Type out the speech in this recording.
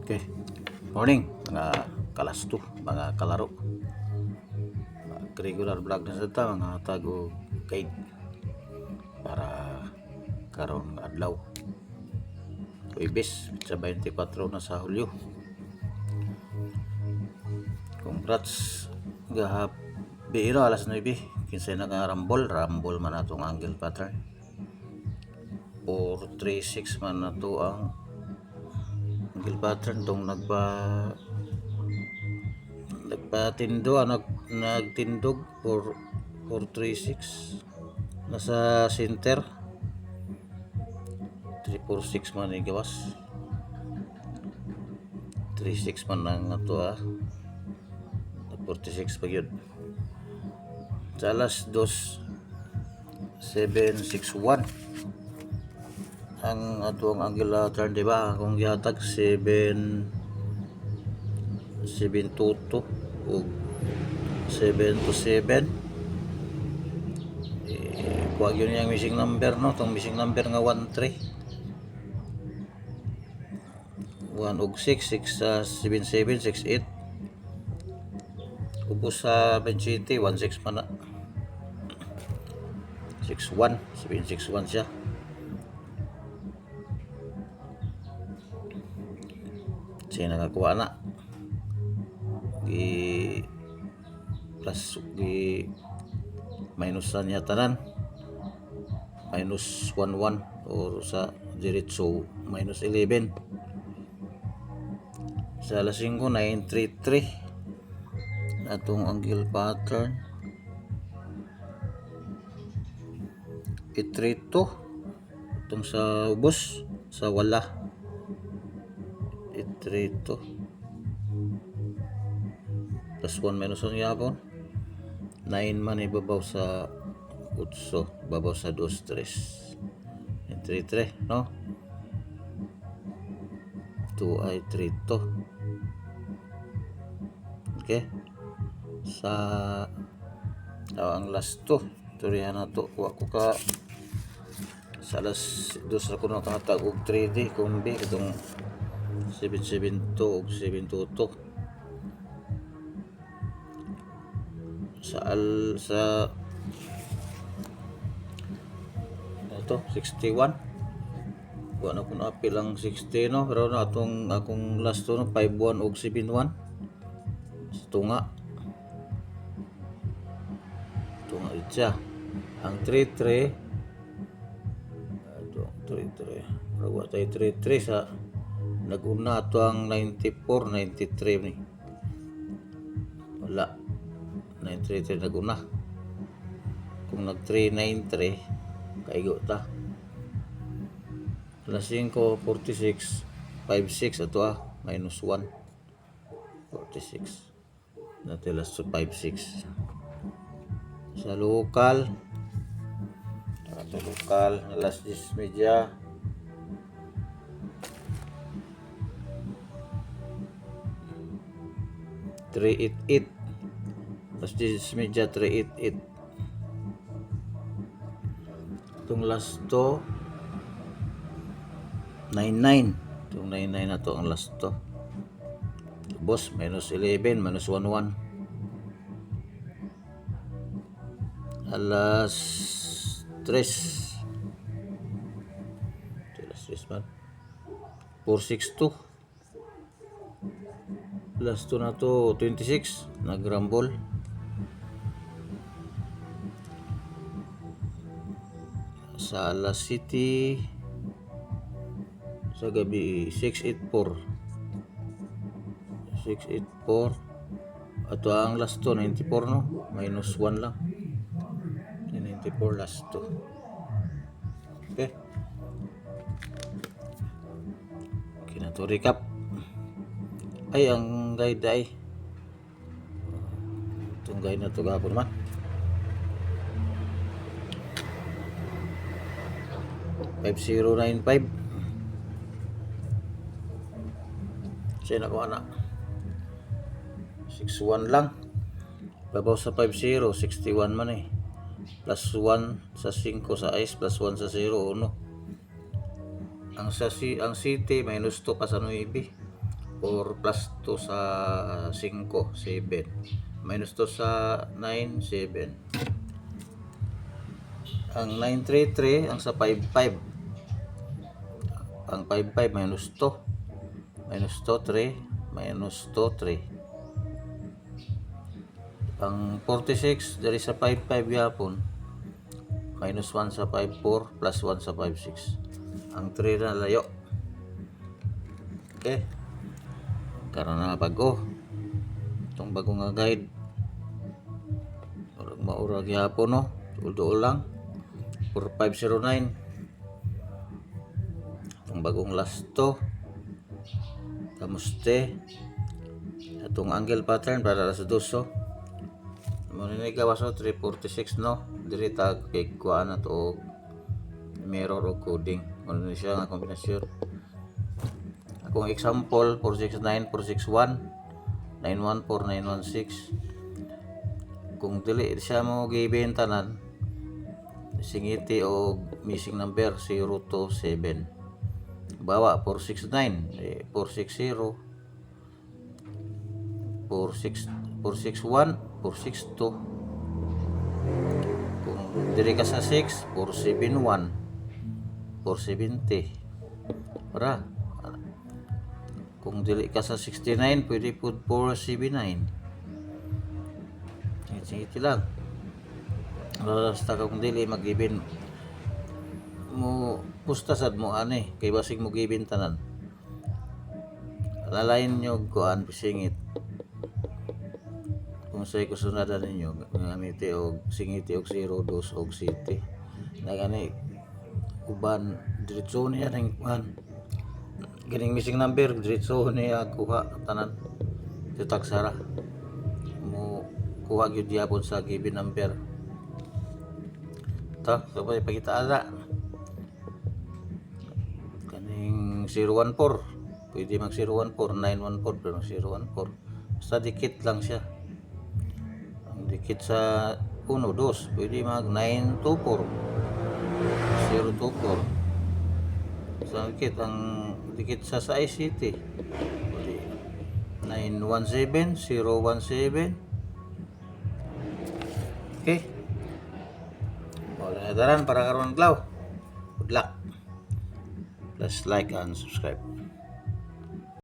Okay. Morning mga kalasto, mga kalaro. Regular vlog na sa ta mga tago guide para karon nga adlaw. Huwebes sa 24 na sa Hulyo. Congrats gahap bihira alas 9 kinsay na nga rambol man atong angle pattern. 436 man nato ang angle pattern tong nagtindog for 436 nasa center 346 man ni gawas 36 man nang ato 46 pa yun sa alas 2:761 ang atong angle turn, diba? Kung gihatag 722 o 727 kuwag yun yung missing number, no? Itong missing number nga 13 1 og 6 6 77 68 ubos sa Ben City 16 man na 61 761 siya. Siya nakakuha na plus minusan niya tanan minus 11 or sa diretso minus 11 sa alas 5 933 atong angle pattern 832 itong sa ubos sa wala 832 plus 1 minus 1 yapon 9 man ibabaw sa 8 babaw sa 2 3 833 no 2 ay 32 okay sa ang last 2 turihan na to kuha ko ka sa alas 2 ako nakatag og 3D kumbi itong 772 og 722 sa ito 61 kuha na ko na apil ang 60 no pero na akong last 2 no 51 og 71 tunga siya ang 33 ito 33 rawa tayo 33 sa naguna ito ang 94 93 ni wala 933 naguna kung nag 393 kaigo ta alas 5 46 56 ito minus 1 46 natin alas 56 sa lokal alas 10:30 388 alas 10:30 388 itong last to 99 itong 99 na to ang last to boss minus 11 minus 11 alas 3 man 462 last to na to 26 nagrambol sa alas city sa gabi 684 ato ang last to 94 no minus 1 lang 94 last to okay na to recap ay ang guide ay itong guide na to gapon naman 5095 siya nakuha na 61 lang babaw sa 50 61 man plus 1 sa 5 sa ice plus 1 sa 0 1 ang city minus 2 pa sa 9 4 plus 2 sa 5, 7. Minus 2 sa 9, 7. Ang 933, ang sa 55. Ang 55 minus 2. Minus 2, 3. Minus 2, 3. Ang 46, dari sa 55 yapon. Minus 1 sa 54, plus 1 sa 56. Ang 3 na layo. Okay. Karon na bago. Itong bago nga guide. Maurag yapon no. Duol lang. 4509. Itong bagong last to. Kamuste. Itong angle pattern para sa duso. Muna ni gawas 346 no. Diri tag kay kuan na to mirror o coding. Muna ni siya nga kombinasyon. Akong example 469, 461, 914, 916. Kung dili siya mo gibentanan singiti o missing number 0 to 7. Bawa 469, 460, 461, 462. Kung diri ka sa 6, 471, 470. Para kung dili ka sa 69, pwede po 479. Singit lang. Basta kung dili mag-ibin mo pustasad mo ani kay basig mo gibin tanan. Lalain nyo kuan singit. Kung say kusunadan ninyo gamiti og singiti og 0, 2 og 7. Na gani uban diretso niya ning kuan. Ganing missing number diretso niya kuha tanan. Tutak sara. Mo kuha gyud yapon sa given number. Ta, sabay pagitaan na. Kaning 014. Pwede mag 014, 914 pero mag 014. Basta dikit lang siya. Ang dikit sa 1, 2, pwede mag 924. 024. Sa dikit ang dikit sa ICT. Pwede 917, 017. Okay. Wala na daran para karon adlaw. Good luck. Please like and subscribe.